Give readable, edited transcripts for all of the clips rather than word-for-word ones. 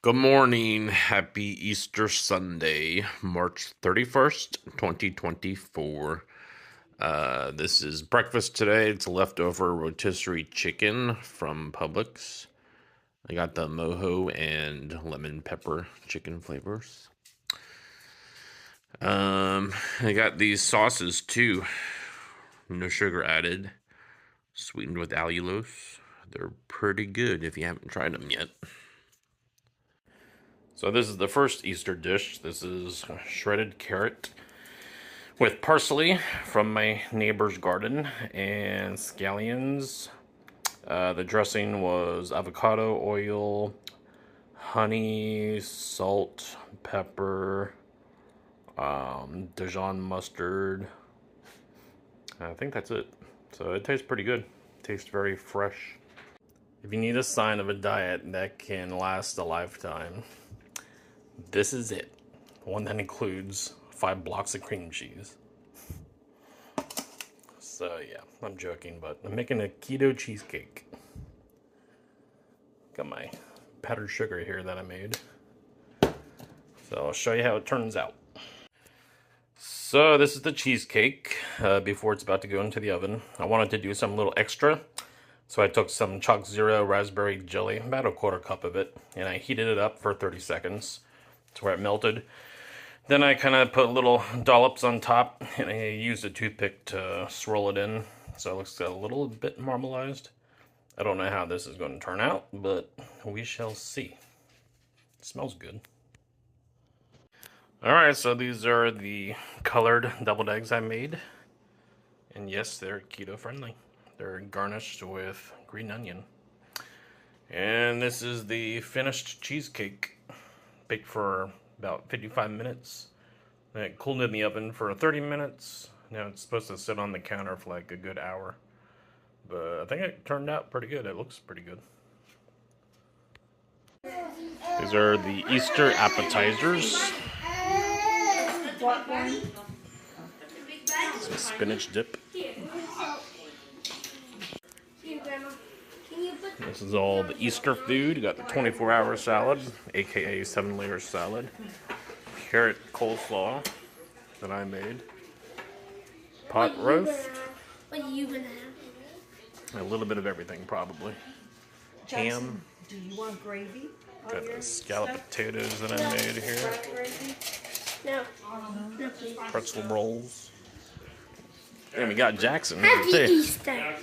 Good morning. Happy Easter Sunday, March 31st, 2024. This is breakfast today. It's leftover rotisserie chicken from Publix. I got the mojo and lemon pepper chicken flavors. I got these sauces too. No sugar added, sweetened with allulose. They're pretty good if you haven't tried them yet. So this is the first Easter dish. This is shredded carrot with parsley from my neighbor's garden and scallions. The dressing was avocado oil, honey, salt, pepper, Dijon mustard. I think that's it. So it tastes pretty good. It tastes very fresh. If you need a sign of a diet that can last a lifetime, this is it. One that includes 5 blocks of cream cheese. So yeah, I'm joking, but I'm making a keto cheesecake. Got my powdered sugar here that I made. So I'll show you how it turns out. So this is the cheesecake before it's about to go into the oven. I wanted to do some little extra. So I took some Chalk Zero raspberry jelly, about a 1/4 cup of it, and I heated it up for 30 seconds to where it melted. Then I kind of put little dollops on top, and I used a toothpick to swirl it in, so it looks a little bit marbleized. I don't know how this is going to turn out, but we shall see. It smells good. Alright, so these are the colored deviled eggs I made. And yes, they're keto friendly. They're garnished with green onion. And this is the finished cheesecake. Baked for about 55 minutes. Then it cooled in the oven for 30 minutes. Now it's supposed to sit on the counter for like a good hour. But I think it turned out pretty good. It looks pretty good. These are the Easter appetizers. Some spinach dip. This is all the Easter food. You got the 24-hour salad, aka 7-layer salad. Carrot coleslaw that I made. Pot roast. What are you gonna have? A little bit of everything, probably. Ham. Do you want gravy? Got the scalloped potatoes that I made here. No. No, please. Pretzel rolls. And we got Jackson. Happy Here too. Easter.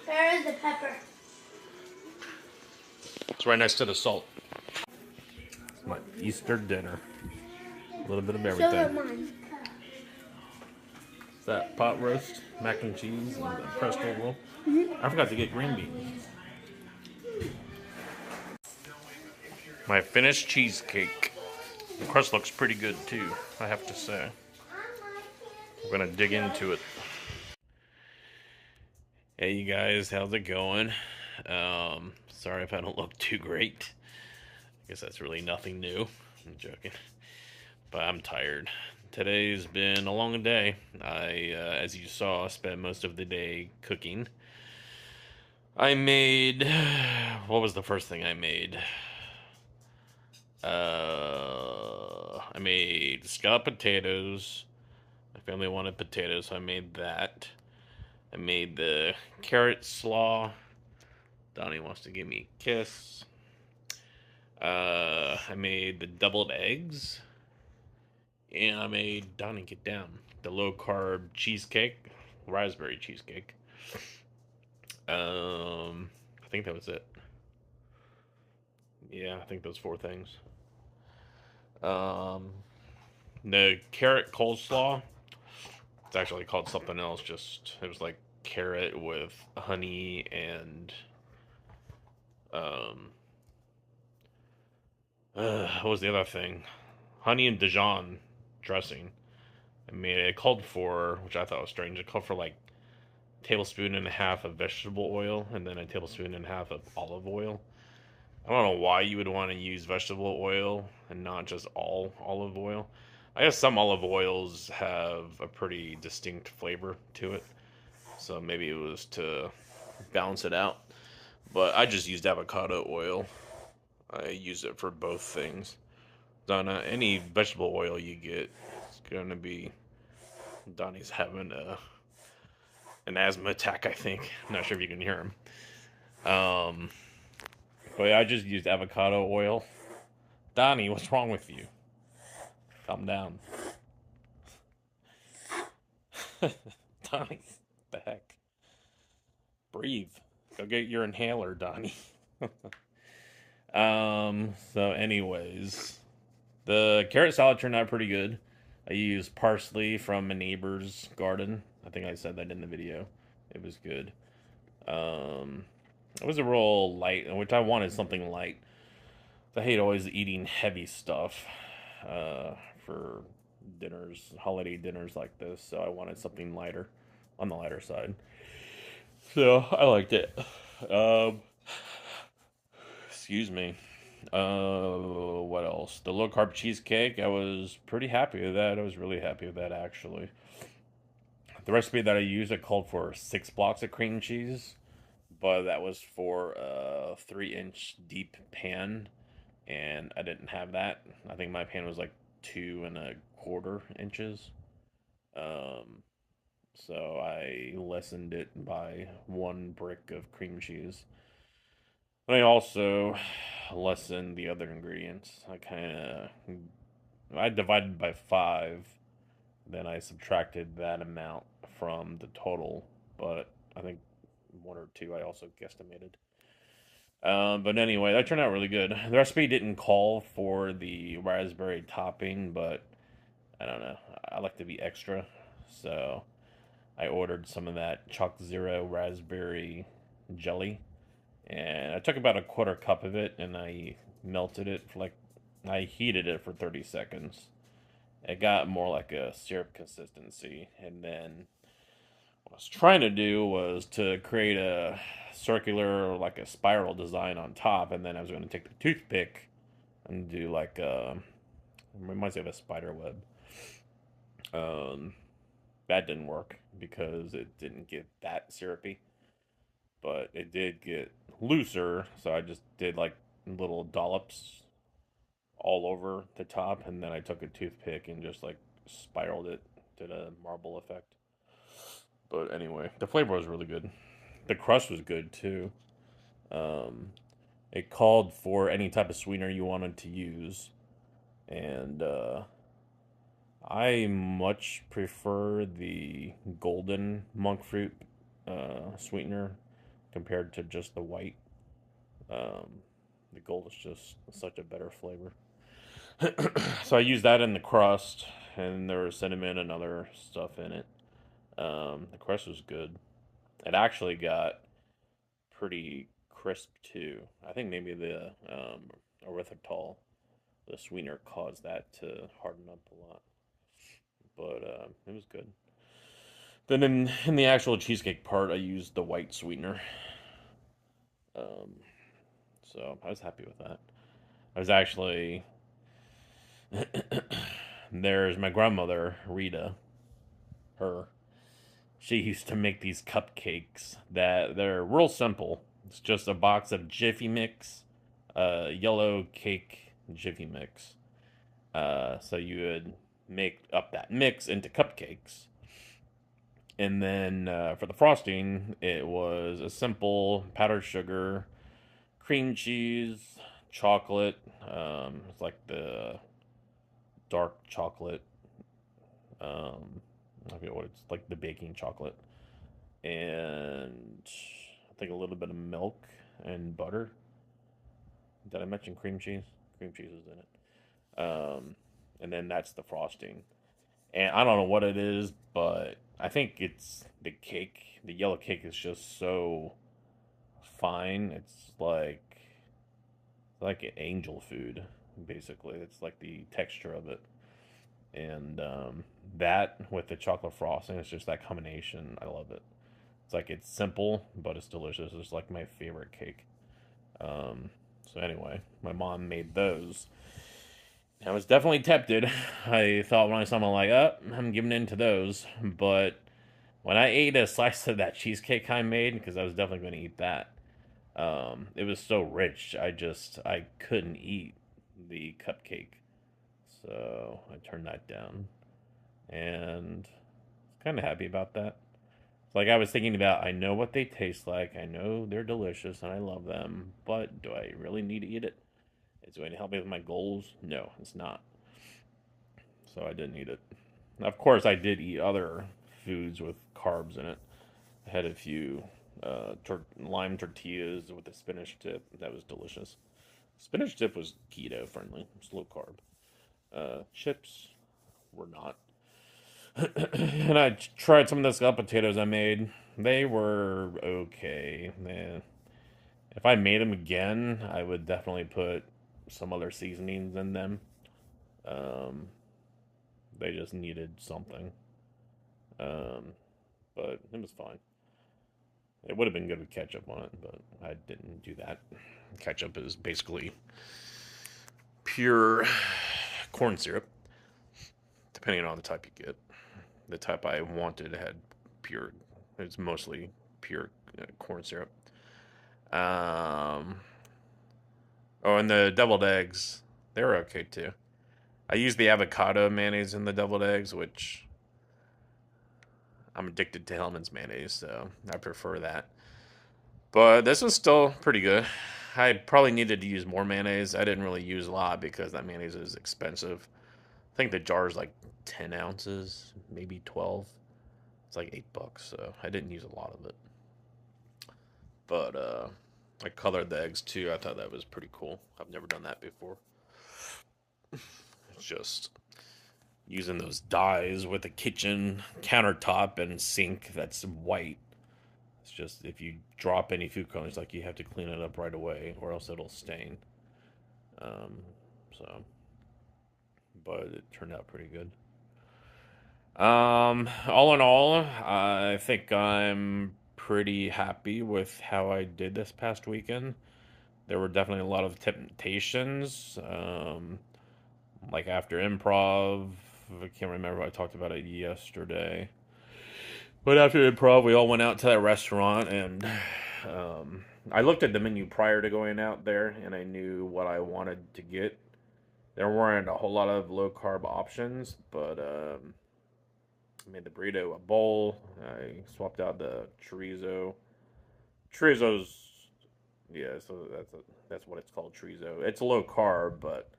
Where is the pepper? It's right next to the salt. It's my Easter dinner. A little bit of Show everything. them mine. Is that pot roast, mac and cheese, and the pretzel roll? I forgot to get green beans. My finished cheesecake. The crust looks pretty good too, I have to say. We're gonna dig into it. Hey you guys, how's it going? Sorry if I don't look too great. I guess that's really nothing new. I'm joking. But I'm tired. Today's been a long day. I, as you saw, spent most of the day cooking. I made... What was the first thing I made? I made scalloped potatoes. My family wanted potatoes, so I made that. I made the carrot slaw. Donnie wants to give me a kiss. I made the deviled eggs. And I made, Donnie, get down, the low-carb cheesecake. Raspberry cheesecake. I think that was it. Yeah, I think those 4 things. The carrot coleslaw, it's actually called something else, just, it was like carrot with honey and, what was the other thing? Honey and Dijon dressing. I made it. It called for, which I thought was strange, it called for like a tablespoon and a half of vegetable oil and then a tablespoon and a half of olive oil. I don't know why you would want to use vegetable oil and not just all olive oil. I guess some olive oils have a pretty distinct flavor to it, so maybe it was to balance it out. But I just used avocado oil. I use it for both things. Donna, any vegetable oil you get, it's going to be... Donnie's having an asthma attack, I think. I'm not sure if you can hear him. But yeah, I just used avocado oil. Donnie, what's wrong with you? Calm down. Donnie, what the heck? Breathe. Go get your inhaler, Donnie. So anyways, the carrot salad turned out pretty good. I used parsley from a neighbor's garden. I think I said that in the video. It was good. It was a real light, which I wanted something light. I hate always eating heavy stuff for dinners, holiday dinners like this. So I wanted something lighter, on the lighter side. So I liked it. Excuse me. What else? The low carb cheesecake. I was pretty happy with that. I was really happy with that actually. The recipe that I used, I called for 6 blocks of cream cheese, but that was for a 3-inch deep pan, and I didn't have that. I think my pan was like 2.25 inches. Um, so I lessened it by 1 brick of cream cheese. I also lessened the other ingredients. I divided by 5, then I subtracted that amount from the total, but I think 1 or 2 I also guesstimated. But anyway, that turned out really good. The recipe didn't call for the raspberry topping, but I don't know. I like to be extra, so I ordered some of that Chalk Zero raspberry jelly, and I took about a quarter cup of it, and I melted it for I heated it for 30 seconds. It got more like a syrup consistency, and then what I was trying to do was to create a circular, like a spiral design on top, and then I was going to take the toothpick and do like it reminds me of a spider web. Um, that didn't work because it didn't get that syrupy, but it did get looser, so I just did like little dollops all over the top, and then I took a toothpick and just like spiraled it, did a marble effect. But anyway, the flavor was really good. The crust was good too. Um, it called for any type of sweetener you wanted to use, and I much prefer the golden monk fruit sweetener compared to just the white. Um, the gold is just such a better flavor. So I used that in the crust, and there was cinnamon and other stuff in it. The crust was good. It actually got pretty crisp too. I think maybe the erythritol, the sweetener, caused that to harden up a lot. But it was good. Then in the actual cheesecake part, I used the white sweetener. Um, so I was happy with that. I was actually there's my grandmother Rita. Her She used to make these cupcakes that they're real simple. It's just a box of Jiffy Mix, yellow cake Jiffy Mix. So you would make up that mix into cupcakes. And then for the frosting, it was a simple powdered sugar, cream cheese, chocolate. It's like the dark chocolate. I forget what it's like, the baking chocolate, and I think a little bit of milk and butter. Did I mention cream cheese? Cream cheese is in it. And then that's the frosting. And I don't know what it is, but I think it's the cake. The yellow cake is just so fine. It's like angel food, basically. It's like the texture of it. And that with the chocolate frosting, it's just that combination. I love it. It's simple, but it's delicious. It's like my favorite cake. So anyway, my mom made those. I was definitely tempted. I thought when I saw them, I'm like, oh, I'm giving in to those. But when I ate a slice of that cheesecake I made, because I was definitely going to eat that, It was so rich, I couldn't eat the cupcake, so I turned that down, and I was kind of happy about that. Like I was thinking about, I know what they taste like, I know they're delicious, and I love them, but do I really need to eat it? Is it going to help me with my goals? No, it's not. So I didn't eat it. Of course, I did eat other foods with carbs in it. I had a few lime tortillas with a spinach dip. That was delicious. Spinach dip was keto friendly. It's low carb. Chips were not. And I tried some of the scalloped potatoes I made. They were okay. Man, if I made them again, I would definitely put some other seasonings in them. Um, they just needed something. Um, but it was fine. It would have been good with ketchup on it, but I didn't do that. Ketchup is basically pure corn syrup, depending on the type you get. The type I wanted had pure, it's mostly pure corn syrup. Um, oh, and the deviled eggs, they were okay too. I used the avocado mayonnaise in the deviled eggs, which I'm addicted to Hellman's mayonnaise, so I prefer that. But this was still pretty good. I probably needed to use more mayonnaise. I didn't really use a lot because that mayonnaise is expensive. I think the jar is like 10 ounces, maybe 12. It's like $8, so I didn't use a lot of it. But I colored the eggs too. I thought that was pretty cool. I've never done that before. It's just using those dyes with a kitchen countertop and sink that's white. It's just if you drop any food coloring, like you have to clean it up right away, or else it'll stain. Um, so, but it turned out pretty good. All in all, I think I'm pretty happy with how I did this past weekend. There were definitely a lot of temptations. Like after improv, I can't remember. I talked about it yesterday. But after improv, we all went out to that restaurant, and I looked at the menu prior to going out there, and I knew what I wanted to get. There weren't a whole lot of low carb options, but I made the burrito a bowl. I swapped out the chorizo. Chorizo's yeah, so that's what it's called, chorizo. It's low carb, but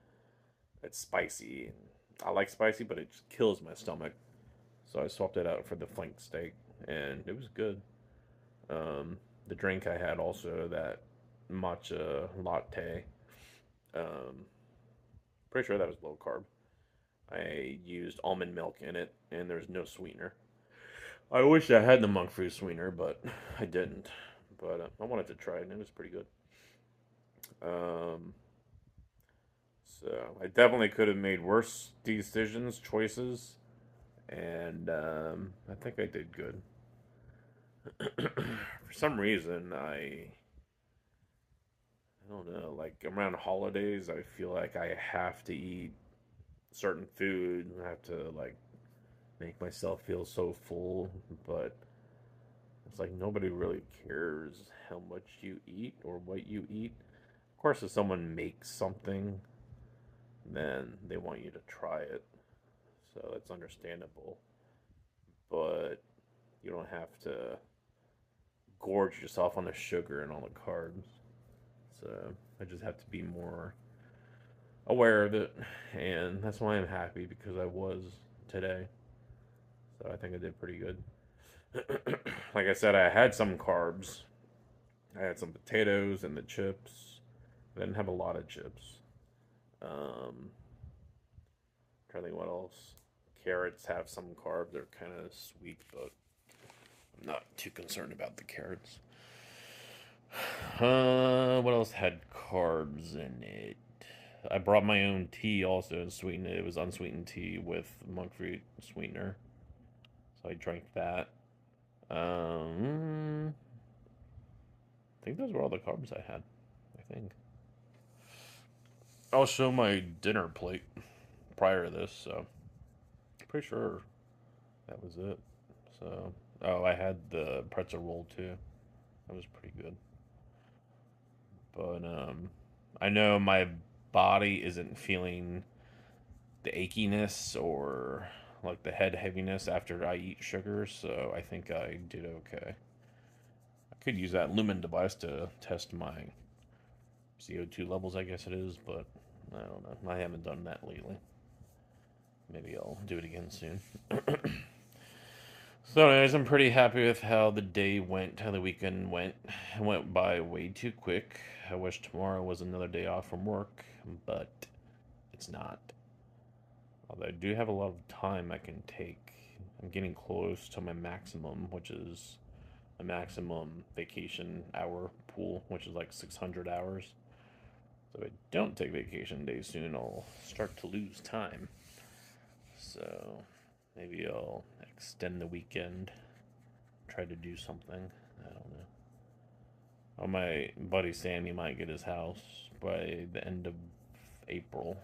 it's spicy. I like spicy, but it just kills my stomach. So I swapped it out for the flank steak, and it was good. The drink I had also that matcha latte. Um, Pretty sure that was low carb. I used almond milk in it, and there's no sweetener. I wish I had the monk fruit sweetener, but I didn't. But I wanted to try it, and it was pretty good. Um, so I definitely could have made worse decisions, choices, and I think I did good. For some reason, I don't know, like around holidays, I feel like I have to eat certain food. I have to like make myself feel so full, but it's like nobody really cares how much you eat or what you eat. Of course, if someone makes something, then they want you to try it, so it's understandable. But you don't have to gorge yourself on the sugar and all the carbs. So I just have to be more aware of it, and that's why I'm happy because I was today. So I think I did pretty good. Like I said, I had some carbs. I had some potatoes and the chips. I didn't have a lot of chips. Trying to think what else. Carrots have some carbs. They're kind of sweet, but I'm not too concerned about the carrots. What else had carbs in it? I brought my own tea also and sweetened it. It was unsweetened tea with monk fruit sweetener. So I drank that. I think those were all the carbs I had. I think. I'll show my dinner plate prior to this, so pretty sure that was it. So, oh, I had the pretzel roll too. That was pretty good. But I know my body isn't feeling the achiness or like the head heaviness after I eat sugar, so I think I did okay. I could use that Lumen device to test my CO2 levels, I guess it is, but I don't know. I haven't done that lately. Maybe I'll do it again soon. So, anyways, I'm pretty happy with how the day went, how the weekend went. It went by way too quick. I wish tomorrow was another day off from work, but it's not. Although I do have a lot of time I can take. I'm getting close to my maximum, which is a maximum vacation hour pool, which is like 600 hours. So if I don't take vacation days soon, I'll start to lose time. So maybe I'll extend the weekend, try to do something. I don't know. Oh, my buddy Sammy might get his house by the end of April.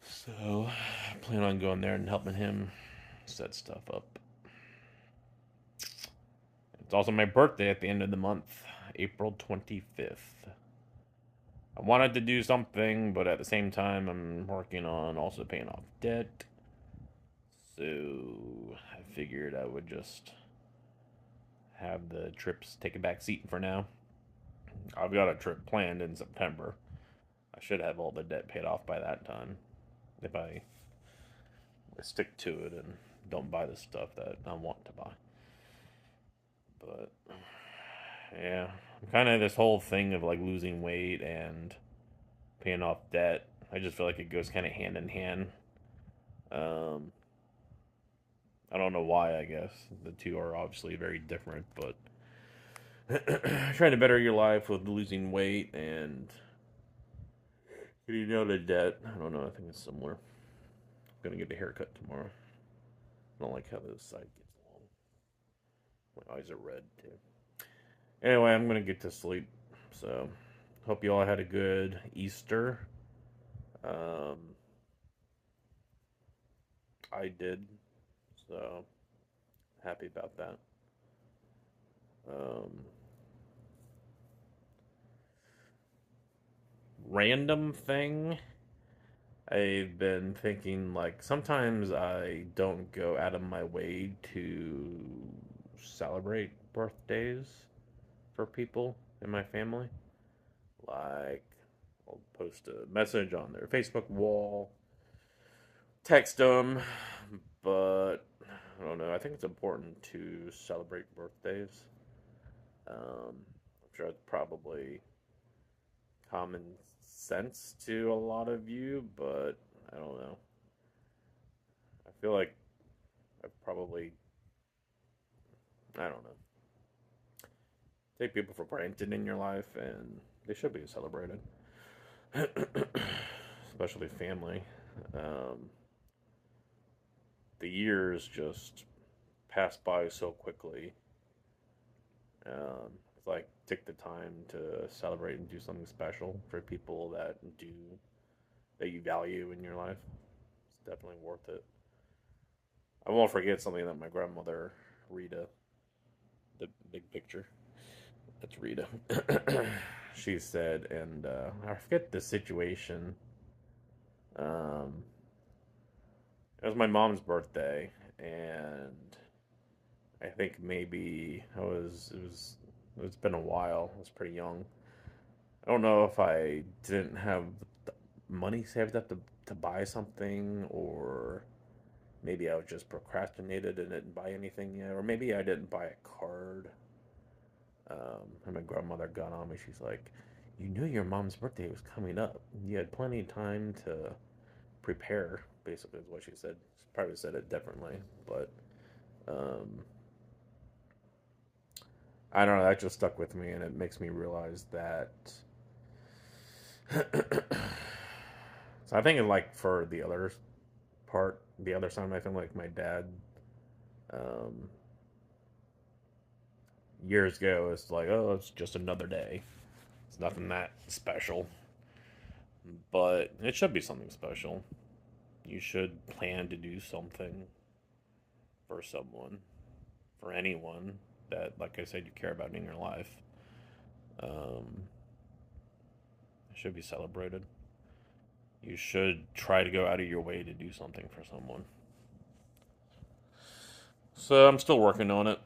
So I plan on going there and helping him set stuff up. It's also my birthday at the end of the month, April 25th. I wanted to do something, but at the same time, I'm working on also paying off debt. So I figured I would just have the trips take a back seat for now. I've got a trip planned in September. I should have all the debt paid off by that time if I stick to it and don't buy the stuff that I want to buy. But yeah, kind of this whole thing of like losing weight and paying off debt. I just feel like it goes kind of hand in hand. Um, I don't know why. I guess the two are obviously very different, but trying to better your life with losing weight and getting out of debt. I don't know. I think it's similar. I'm gonna get a haircut tomorrow. I don't like how this side gets long. My eyes are red too. Anyway, I'm gonna get to sleep. So, hope you all had a good Easter. Um, I did. So, happy about that. Um, Random thing. I've been thinking like sometimes I don't go out of my way to celebrate birthdays for people in my family. Like, I'll post a message on their Facebook wall, text them, but I don't know. I think it's important to celebrate birthdays. I'm sure it's probably common sense to a lot of you, but I don't know. I feel like I've probably, I don't know, take people for granted in your life, and they should be celebrated, especially family. Um, the years just pass by so quickly. It's like take the time to celebrate and do something special for people that you value in your life. It's definitely worth it. I won't forget something that my grandmother Rita, the big picture. That's Rita. She said, and I forget the situation. Um, it was my mom's birthday, and I think maybe it's been a while. I was pretty young. I don't know if I didn't have money saved up to buy something, or maybe I was just procrastinated and didn't buy anything yet, or maybe I didn't buy a card. And my grandmother got on me. She's like, "You knew your mom's birthday was coming up. You had plenty of time to prepare." Basically, is what she said. She probably said it differently, but um, I don't know. That just stuck with me, and it makes me realize that. So I think, like for the other part, the other side of my family, like my dad, um, years ago, it's like, oh, it's just another day. It's nothing that special, but it should be something special. You should plan to do something for someone, for anyone that, like I said, you care about in your life. It should be celebrated. You should try to go out of your way to do something for someone. So I'm still working on it,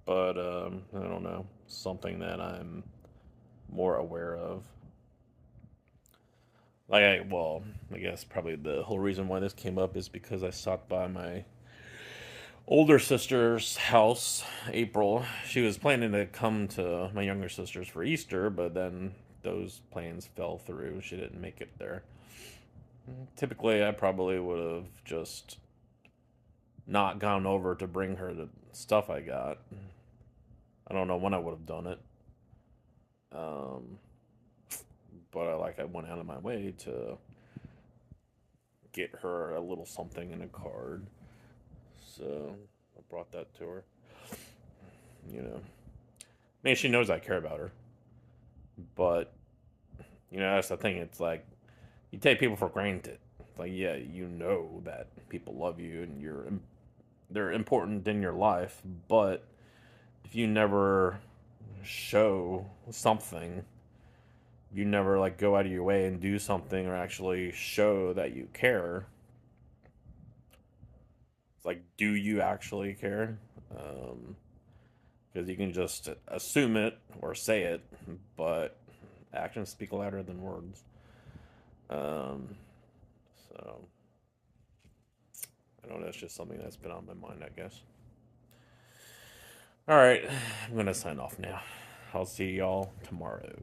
but I don't know. Something that I'm more aware of. I guess probably the whole reason why this came up is because I stopped by my older sister's house, April. She was planning to come to my younger sister's for Easter, but then those plans fell through. She didn't make it there. Typically, I probably would have just not gone over to bring her the stuff I got. I don't know when I would have done it. Um, but I went out of my way to get her a little something in a card. So I brought that to her. You know, I mean, she knows I care about her, but that's the thing. It's like you take people for granted. It's like, yeah, you know that people love you and they're important in your life, but if you never show something, you never like go out of your way and do something or actually show that you care. It's like, do you actually care? Because you can just assume it or say it, but actions speak louder than words. Um, so I don't know. It's just something that's been on my mind, I guess. All right, I'm gonna sign off now. I'll see y'all tomorrow.